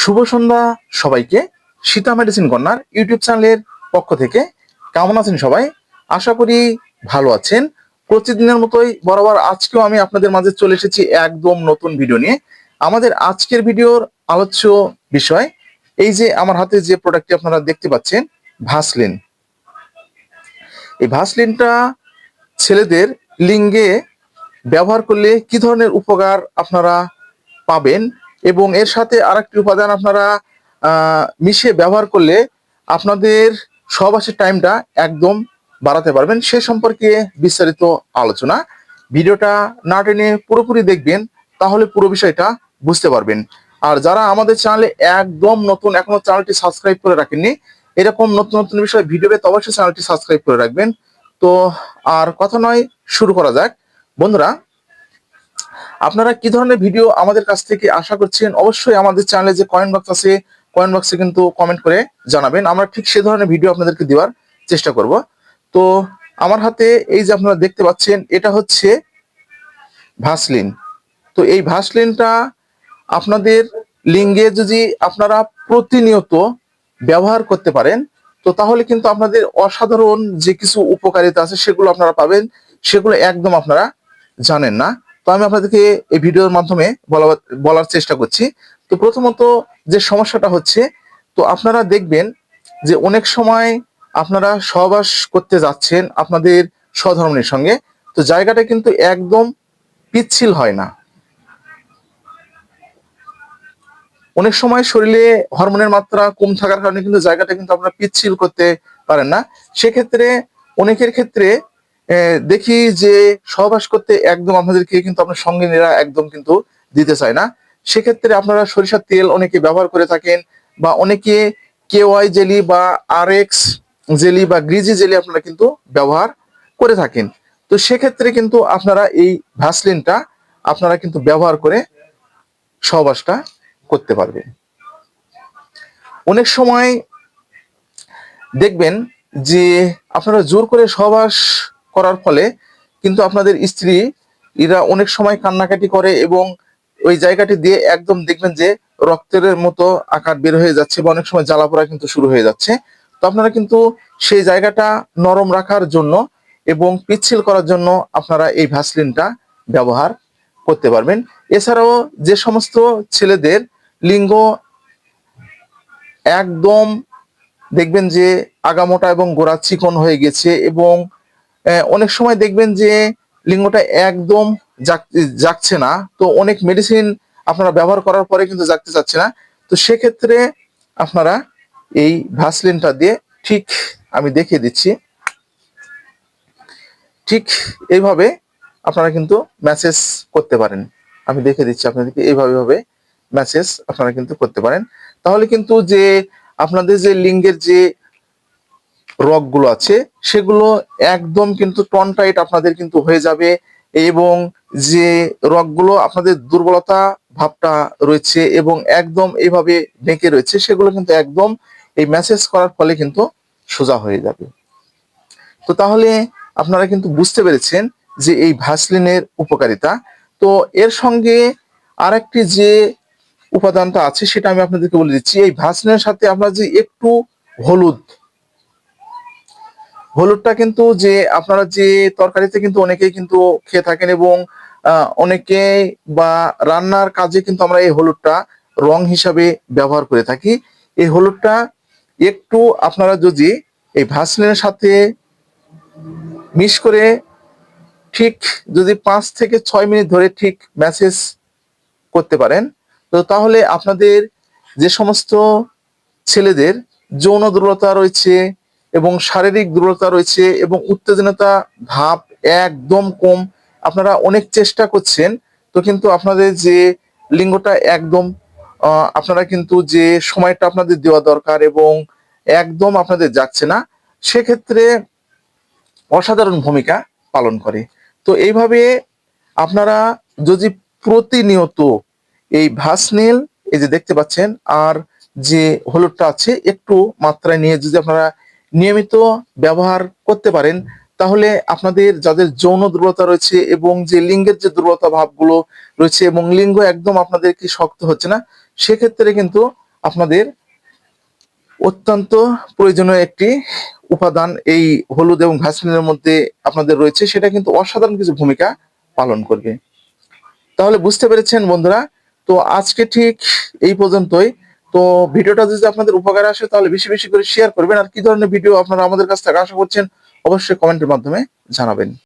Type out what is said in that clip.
শুভ সন্ধ্যা সবাইকে। Sita medicine corner YouTube চ্যানেলের পক্ষ থেকে কেমন আছেন সবাই? আশা করি ভালো আছেন। প্রতিদিনের মতোই বরাবর আজকেও আমি আপনাদের মাঝে চলে এসেছি একদম নতুন ভিডিও নিয়ে। আমাদের আজকের ভিডিওর আলোচ্য বিষয় এই যে আমার হাতে যে প্রোডাক্টটি আপনারা দেখতে পাচ্ছেন, ভাসলিন। এই ভাসলিনটা ছেলেদের লিঙ্গে ব্যবহার করলে কি ধরনের উপকার আপনারা পাবেন এবং এর সাথে আরেকটি উপাদান আপনারা মিশিয়ে ব্যবহার করলে আপনাদের সহবাসের টাইমটা একদম বাড়াতে পারবেন, সে সম্পর্কে বিস্তারিত আলোচনা। ভিডিওটা না টেনে পুরোপুরি দেখবেন, তাহলে পুরো বিষয়টা বুঝতে পারবেন। আর যারা আমাদের চ্যানেলে একদম নতুন, এখনো চ্যানেলটি সাবস্ক্রাইব করে রাখেননি, এরকম নতুন নতুন বিষয় ভিডিও পেতে অবশ্যই চ্যানেলটি সাবস্ক্রাইব করে রাখবেন। তো আর কথা নয়, শুরু করা যাক। বন্ধুরা, আপনারা কি ধরনের ভিডিও আমাদের কাছ থেকে আশা করছেন অবশ্যই আমাদের চ্যানেলে যে কমেন্ট বক্স আছে, কমেন্ট বক্সে কিন্তু কমেন্ট করে জানাবেন। আমরা ঠিক সে ধরনের ভিডিও আপনাদেরকে দেওয়ার চেষ্টা করব। তো আমার হাতে এই যে আপনারা দেখতে পাচ্ছেন, এটা হচ্ছে ভাসলিন। তো এই ভাসলিনটা আপনাদের লিঙ্গে যদি আপনারা প্রতিনিয়ত ব্যবহার করতে পারেন, তো তাহলে কিন্তু আপনাদের অসাধারণ যে কিছু উপকারিতা আছে সেগুলো আপনারা পাবেন, সেগুলো একদম আপনারা জানেন না। তো আমি আপনাদেরকে এই ভিডিওর মাধ্যমে বলার চেষ্টা করছি। তো প্রথমত যে সমস্যাটা হচ্ছে, তো আপনারা দেখবেন যে অনেক সময় আপনারা সহবাস করতে যাচ্ছেন আপনাদের সহধর্মিণীর সঙ্গে, তো জায়গাটা কিন্তু একদম পিচ্ছিল হয় না। অনেক সময় শরীরে হরমোনের মাত্রা কম থাকার কারণে কিন্তু জায়গাটা কিন্তু আপনারা পিচ্ছিল করতে পারেন না। সেক্ষেত্রে অনেকের ক্ষেত্রে দেখি যে সহবাস করতে একদম আপনাদেরকে কিন্তু আপনার সঙ্গিনীরা একদম কিন্তু দিতে চায় না। সেক্ষেত্রে আপনারা সরিষার তেল অনেকে ব্যবহার করে থাকেন, বা অনেকে কেওয়াই জেলি বা আরএক্স জেলি বা গ্রিজি জেলি আপনারা কিন্তু ব্যবহার করে থাকেন। তো সেক্ষেত্রে কিন্তু আপনারা এই ভ্যাসলিনটা আপনারা কিন্তু ব্যবহার করে সহবাসটা করতে পারবেন। অনেক সময় দেখবেন যে আপনারা জোর করে সহবাস করার ফলে কিন্তু আপনাদের স্ত্রী এরা অনেক সময় কান্নাকাটি করে এবং ওই জায়গাটি দিয়ে একদম দেখবেন যে রক্তের মতো আকার বের হয়ে যাচ্ছে, বা অনেক সময় জ্বালাপোড়া কিন্তু শুরু হয়ে যাচ্ছে। তো আপনারা কিন্তু সেই জায়গাটা নরম রাখার জন্য এবং পিচ্ছিল করার জন্য আপনারা এই ভ্যাসলিনটা ব্যবহার করতে পারবেন। এছাড়াও যে সমস্ত ছেলেদের লিঙ্গ একদম দেখবেন যে আগামোটা এবং গোড়া চিকন হয়ে গেছে, এবং অনেক সময় দেখবেন যে লিঙ্গটা একদম জাগছে না, তো অনেক মেডিসিন আপনারা ব্যবহার করার পরে কিন্তু জাগতে চাচ্ছে না। তো সেক্ষেত্রে আপনারা এই ভ্যাসলিনটা দিয়ে, ঠিক আমি দেখিয়ে দিচ্ছি, ঠিক এইভাবে আপনারা কিন্তু ম্যাসেজ করতে পারেন। আমি দেখে দিচ্ছি আপনাদেরকে, এইভাবে ম্যাসেজ আপনারা কিন্তু করতে পারেন। তাহলে কিন্তু যে আপনাদের যে লিঙ্গের যে রগগুলো আছে সেগুলো একদম কিন্তু টনটাইট আপনাদের কিন্তু হয়ে যাবে, এবং যে রগগুলো আপনাদের দুর্বলতা ভাবটা রয়েছে এবং একদম এইভাবে বেঁকে রয়েছে, সেগুলো কিন্তু একদম এই ম্যাসেজ করার ফলে কিন্তু সোজা হয়ে যাবে। তো তাহলে আপনারা কিন্তু বুঝতে পেরেছেন যে এই ভ্যাসলিনের উপকারিতা। তো এর সঙ্গে আরেকটি যে উপাদানটা আছে সেটা আমি আপনাদেরকে বলে দিচ্ছি। এই ভ্যাসলিনের সাথে আপনারা যে একটু হলুদ, হলুদটা কিন্তু যে আপনারা যে তরকারিতে কিন্তু অনেকেই কিন্তু খেয়ে থাকেন, এবং অনেকেই বা রান্নার কাজে কিন্তু আমরা এই হলুদটা রং হিসাবে ব্যবহার করে থাকি। এই হলুদটা একটু আপনারা যদি এই ভ্যাসলিনের সাথে মিক্স করে ঠিক যদি 5 থেকে 6 মিনিট ধরে ঠিক ম্যাসেজ করতে পারেন, তো তাহলে আপনাদের যে সমস্ত ছেলেদের যৌন দুর্বলতা রয়েছে এবং শারীরিক দুর্বলতা রয়েছে এবং উত্তেজনতা ভাব একদম কম, আপনারা অনেক চেষ্টা করছেন, তো কিন্তু আপনাদের যে লিঙ্গটা একদম আপনারা কিন্তু যে সময়টা আপনাদের দেওয়া দরকার এবং একদম আপনাদের যাচ্ছে না, সেক্ষেত্রে অসাধারণ ভূমিকা পালন করে। তো এইভাবে আপনারা যদি প্রতিনিয়ত এই ভাসনিল, এই যে দেখতে পাচ্ছেন, আর যে হলুদটা আছে একটু মাত্রায় নিয়ে যদি আপনারা নিয়মিত ব্যবহার করতে পারেন, তাহলে আপনাদের যাদের যৌন দুর্বলতা রয়েছে এবং যে লিঙ্গের যে দুর্বলতা ভাবগুলো রয়েছে এবং লিঙ্গ একদম আপনাদের কি শক্ত হচ্ছে না, সেক্ষেত্রে কিন্তু আপনাদের অত্যন্ত প্রয়োজনীয় একটি উপাদান এই হলুদ এবং ভ্যাসলিনের মধ্যে আপনাদের রয়েছে, সেটা কিন্তু অসাধারণ কিছু ভূমিকা পালন করবে। তাহলে বুঝতে পেরেছেন বন্ধুরা। তো আজকে ঠিক এই পর্যন্তই। তো ভিডিওটা যদি আপনাদের উপকারে আসে তাহলে বেশি বেশি করে শেয়ার করবেন। আর কি ধরনের ভিডিও আপনারা আমাদের কাছ থেকে আশা করছেন অবশ্যই কমেন্টের মাধ্যমে জানাবেন।